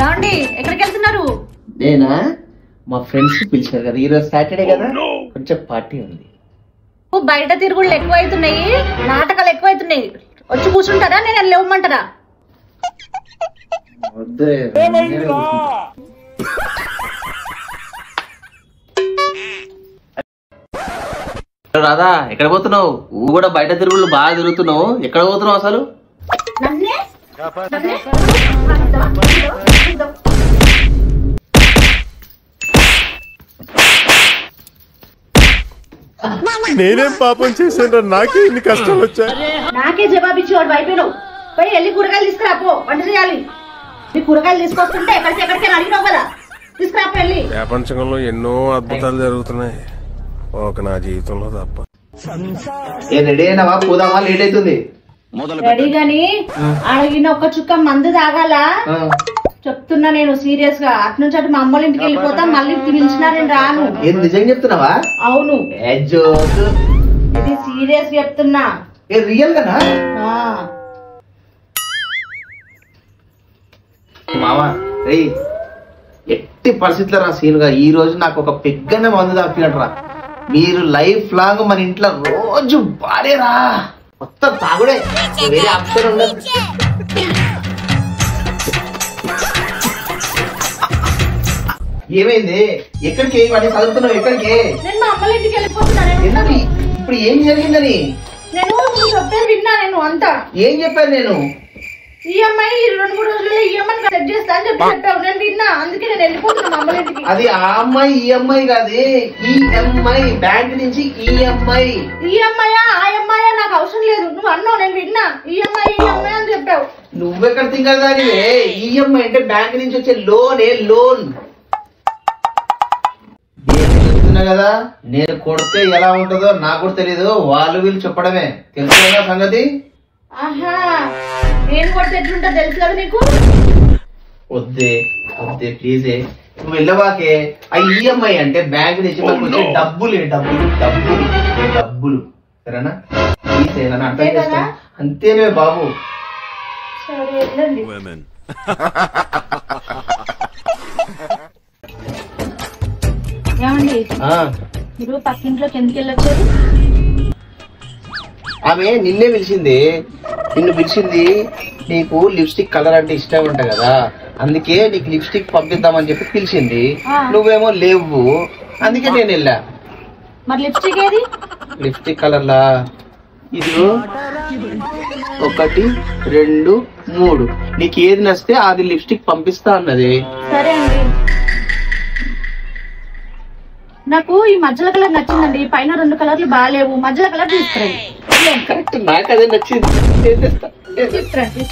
ఏమండి ఎక్కడికి వెళ్తున్నారు? నేనా మా ఫ్రెండ్స్ పిలిచారు కదా, ఈరోజు సాటర్డే కదా, కొంచెం పార్టీ ఉంది. బయట తిరుగుళ్ళు ఎక్కువైతున్నాయి, నాటకాలు ఎక్కువైతున్నాయి. వచ్చి కూర్చుంటారా, నేను లేవమంటారా? రాధా, ఎక్కడ పోతున్నావు? నువ్వు కూడా బయట తిరుగుళ్ళు బాగా తిరుగుతున్నావు, ఎక్కడ పోతున్నావు అసలు? నేనేం పాపం చేశాను? నాకే ఇన్ని కష్టాలు వచ్చాయి. నాకే జవాబిచ్చేవాడు అయిపోయినావు. పోయి వెళ్ళి కూరగాయలు తీసుకురా, పో వంట చేయాలి. నీ కూరగాయలు తీసుకొస్తుంటే ఎక్కడికి అడిగినావు కదా, తీసుకురా వెళ్ళి. ప్రపంచంలో ఎన్నో అద్భుతాలు జరుగుతున్నాయి, ఒక నా జీవితంలో తప్ప. రెడీ అయినావా? పోదామా? లేట్ అవుతుంది. రెడీ గాని అడిగిన ఒక్క చుక్క మందు తాగాల చెప్తున్నా నేను సీరియస్ గా. అటు నుంచి అటు మా అమ్మల ఇంటికి వెళ్ళిపోతా, మళ్ళీ పిలిచినా నేను రాను. ఏం నిజంగా చెప్తున్నావా? అవును, ఇది సీరియస్ చెప్తున్నా. రియల్ గానా? మావా రే, ఎట్టి పరిస్థితుల్లో రా సీన్ గా ఈ రోజు నాకు ఒక పెగ్గన్న మందు తాపినట్రా. మీరు లైఫ్ లాంగ్ మన ఇంట్లో రోజు బాడేరా, మొత్తం తాగుడే, వేరే ఆప్షన్ ఉండదు. ఏమైంది? ఎక్కడికి? వాడిని చదువుతున్నావు ఎక్కడికి? నేను మా అమ్మల ఇంటికి వెళ్ళిపోతున్నా. ఎందుకు? ఇప్పుడు ఏం జరిగిందని? నేను చెప్పేది విన్నా. నేను అంతా ఏం చెప్పాను నేను? ఈఎంఐ 2-3 రోజుల్లో ఈఎంఐ సెట్ చేస్తా అని చెప్పావు. నేను విన్నా, అందుకే నేను వెళ్ళిపోతున్నా మా అమ్మల ఇంటికి. అది ఆ అమ్మాయి ఈఎంఐ కాదు, ఈఎంఐ, బ్యాంక్ నుంచి ఈఎంఐ. ఈఎంఐ ఆ అమ్మాయి నాకు అవసరం లేదు, నువ్వు అన్నావు, నేను విన్నా. ఈఎంఐ అని చెప్పావు. నువ్వెక్కడ తింగదా? ఈఎంఐ అంటే బ్యాంక్ నుంచి వచ్చే లోన్. లోన్ చెప్తున్నా కదా, నేను కొడితే ఎలా ఉంటుందో నాకు కూడా తెలీదు, వాళ్ళు వీళ్ళు చెప్పడమే తెలుసు కదా సంగతి. ఆహా, నేను కొడితే ఎట్లుంటా తెలుసు కదా నీకు. వద్దే వద్దే ప్లీజే, నువ్వు వెళ్ళవాకే. ఆ ఈఎంఐ అంటే బ్యాంక్ నుంచి మనకు వచ్చే డబ్బులు సరేనా? ప్లీజే, నన్ను అర్థం చేసుకో. అంతేనే బాబు. సరే వెళ్ళండి. ఏమండి, మీరు పక్కింట్లోకి ఎందుకు వెళ్ళొచ్చారు? ఆమె నిన్నే పిలిచింది. నిన్ను పిలిచింది, నీకు లిప్స్టిక్ కలర్ అంటే ఇష్టం అంట కదా, అందుకే నీకు లిప్స్టిక్ పంపిద్దామని చెప్పి పిలిచింది. నువ్వేమో లేవు, అందుకే నేను వెళ్ళా. మరి లిప్స్టిక్ ఏది? లిప్స్టిక్ కలర్లా ఇదిగో, 1 2 3, నీకు ఏది నచ్చితే అది లిప్స్టిక్ పంపిస్తా అన్నది. సరే అండి, నాకు ఈ మధ్యల కలర్ నచ్చిందండి. పైన 2 కలర్లు బాగాలేవు, మధ్యల కలర్ తీసుకురండి. కరెక్ట్, నాకు అదే నచ్చింది. తీసుకురండి.